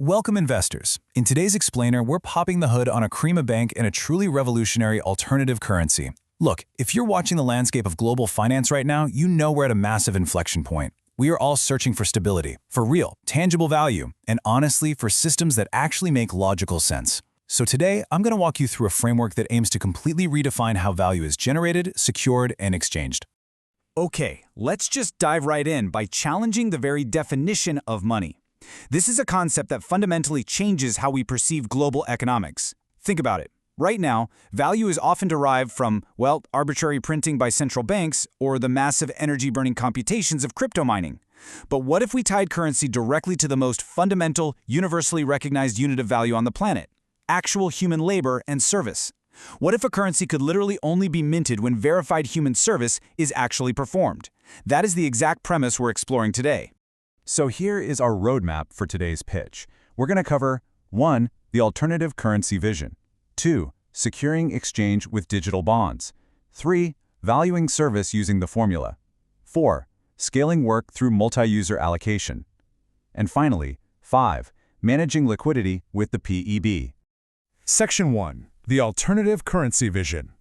Welcome investors. In today's explainer, we're popping the hood on Akrmna Bank and a truly revolutionary alternative currency. Look, if you're watching the landscape of global finance right now, you know we're at a massive inflection point. We are all searching for stability, for real, tangible value, and honestly, for systems that actually make logical sense. So today, I'm going to walk you through a framework that aims to completely redefine how value is generated, secured, and exchanged. Okay, let's just dive right in by challenging the very definition of money. This is a concept that fundamentally changes how we perceive global economics. Think about it. Right now, value is often derived from, well, arbitrary printing by central banks or the massive energy-burning computations of crypto mining. But what if we tied currency directly to the most fundamental, universally recognized unit of value on the planet? Actual human labor and service. What if a currency could literally only be minted when verified human service is actually performed? That is the exact premise we're exploring today. So here is our roadmap for today's pitch. We're going to cover 1. The alternative currency vision. 2. Securing exchange with digital bonds. 3. Valuing service using the formula. 4. Scaling work through multi-user allocation. And finally, 5. Managing liquidity with the PEB. Section 1. The alternative currency vision.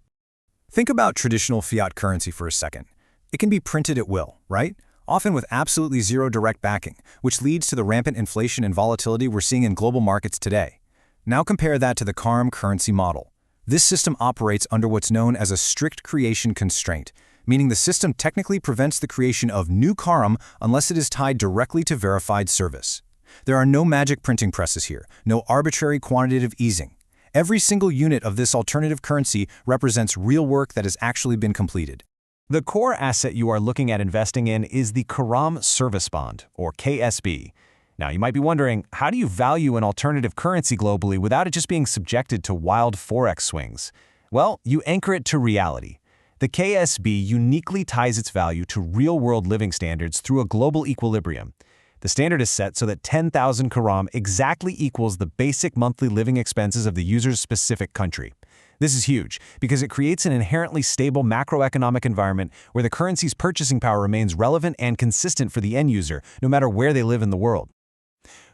Think about traditional fiat currency for a second. It can be printed at will, right? Often with absolutely zero direct backing, which leads to the rampant inflation and volatility we're seeing in global markets today. Now compare that to the Karam currency model. This system operates under what's known as a strict creation constraint, meaning the system technically prevents the creation of new Karam unless it is tied directly to verified service. There are no magic printing presses here, no arbitrary quantitative easing. Every single unit of this alternative currency represents real work that has actually been completed. The core asset you are looking at investing in is the Karam Service Bond, or KSB. Now, you might be wondering, how do you value an alternative currency globally without it just being subjected to wild forex swings? Well, you anchor it to reality. The KSB uniquely ties its value to real-world living standards through a global equilibrium. The standard is set so that 10,000 Karam exactly equals the basic monthly living expenses of the user's specific country. This is huge because it creates an inherently stable macroeconomic environment where the currency's purchasing power remains relevant and consistent for the end user, no matter where they live in the world.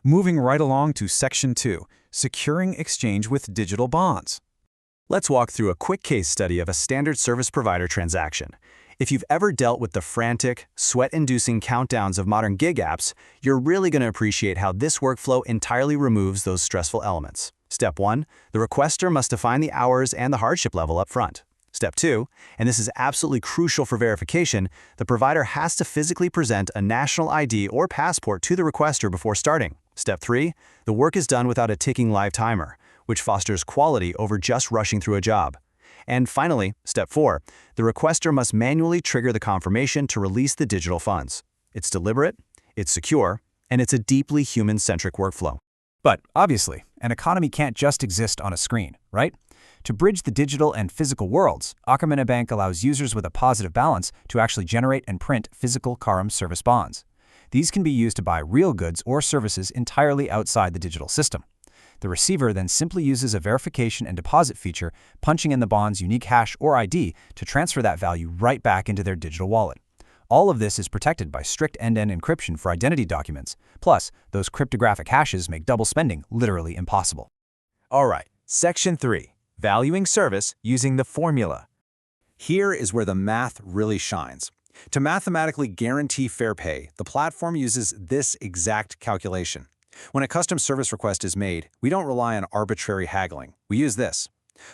Moving right along to Section 2, Securing Exchange with Digital Bonds. Let's walk through a quick case study of a standard service provider transaction. If you've ever dealt with the frantic, sweat-inducing countdowns of modern gig apps, you're really going to appreciate how this workflow entirely removes those stressful elements. Step 1, the requester must define the hours and the hardship level up front. Step 2, and this is absolutely crucial for verification, the provider has to physically present a national ID or passport to the requester before starting. Step 3, the work is done without a ticking live timer, which fosters quality over just rushing through a job. And finally, Step 4, the requester must manually trigger the confirmation to release the digital funds. It's deliberate, it's secure, and it's a deeply human-centric workflow. But obviously, an economy can't just exist on a screen, right? To bridge the digital and physical worlds, Akrmna Bank allows users with a positive balance to actually generate and print physical Karam service bonds. These can be used to buy real goods or services entirely outside the digital system. The receiver then simply uses a verification and deposit feature, punching in the bond's unique hash or ID to transfer that value right back into their digital wallet. All of this is protected by strict end-to-end encryption for identity documents. Plus, those cryptographic hashes make double spending literally impossible. All right, Section 3, Valuing Service using the formula. Here is where the math really shines. To mathematically guarantee fair pay, the platform uses this exact calculation. When a custom service request is made, we don't rely on arbitrary haggling. We use this.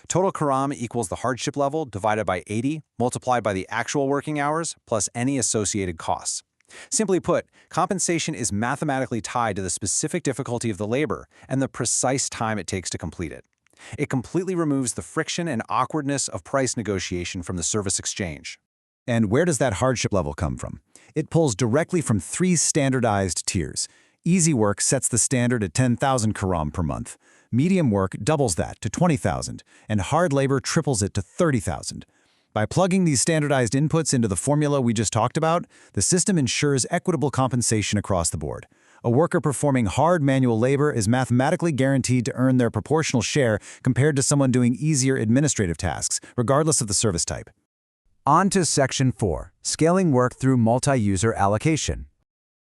Total Karam equals the hardship level divided by 80 multiplied by the actual working hours plus any associated costs. Simply put, compensation is mathematically tied to the specific difficulty of the labor and the precise time it takes to complete it. It completely removes the friction and awkwardness of price negotiation from the service exchange. And where does that hardship level come from? It pulls directly from 3 standardized tiers. Easy work sets the standard at 10,000 Karam per month. Medium work doubles that to 20,000, and hard labor triples it to 30,000. By plugging these standardized inputs into the formula we just talked about, the system ensures equitable compensation across the board. A worker performing hard manual labor is mathematically guaranteed to earn their proportional share compared to someone doing easier administrative tasks, regardless of the service type. On to Section 4, Scaling Work through Multi-User Allocation.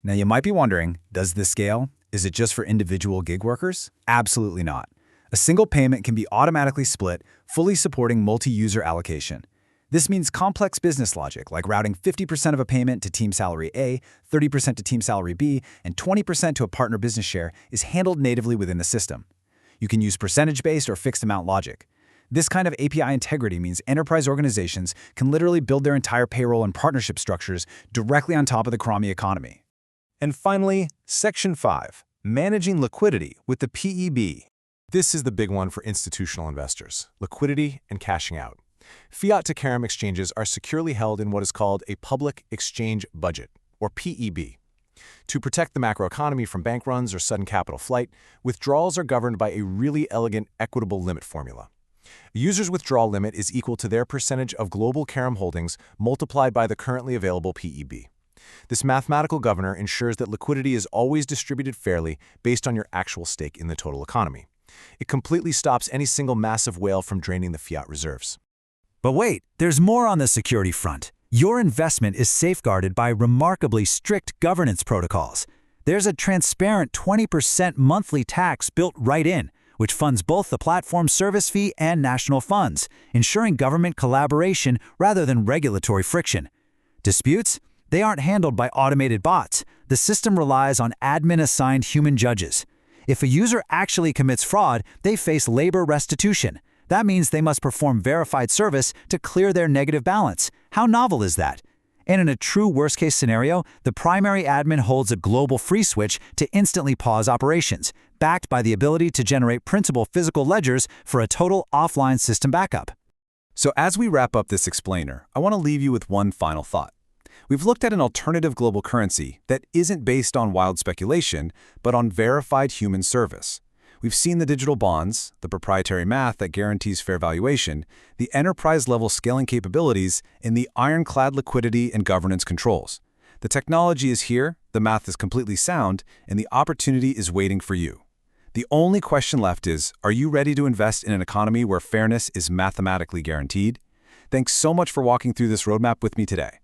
Now you might be wondering, does this scale? Is it just for individual gig workers? Absolutely not. A single payment can be automatically split, fully supporting multi-user allocation. This means complex business logic, like routing 50% of a payment to Team Salary A, 30% to Team Salary B, and 20% to a partner business share, is handled natively within the system. You can use percentage-based or fixed-amount logic. This kind of API integrity means enterprise organizations can literally build their entire payroll and partnership structures directly on top of the Karami economy. And finally, Section 5, Managing Liquidity with the PEB. This is the big one for institutional investors, liquidity and cashing out. Fiat to Karam exchanges are securely held in what is called a public exchange budget, or PEB. To protect the macroeconomy from bank runs or sudden capital flight, withdrawals are governed by a really elegant, equitable limit formula. A user's withdrawal limit is equal to their percentage of global Karam holdings multiplied by the currently available PEB. This mathematical governor ensures that liquidity is always distributed fairly based on your actual stake in the total economy. It completely stops any single massive whale from draining the fiat reserves. But wait, there's more on the security front. Your investment is safeguarded by remarkably strict governance protocols. There's a transparent 20% monthly tax built right in, which funds both the platform service fee and national funds, ensuring government collaboration rather than regulatory friction. Disputes? They aren't handled by automated bots. The system relies on admin-assigned human judges. If a user actually commits fraud, they face labor restitution. That means they must perform verified service to clear their negative balance. How novel is that? And in a true worst-case scenario, the primary admin holds a global free switch to instantly pause operations, backed by the ability to generate printable physical ledgers for a total offline system backup. So as we wrap up this explainer, I want to leave you with one final thought. We've looked at an alternative global currency that isn't based on wild speculation, but on verified human service. We've seen the digital bonds, the proprietary math that guarantees fair valuation, the enterprise-level scaling capabilities, and the ironclad liquidity and governance controls. The technology is here, the math is completely sound, and the opportunity is waiting for you. The only question left is, are you ready to invest in an economy where fairness is mathematically guaranteed? Thanks so much for walking through this roadmap with me today.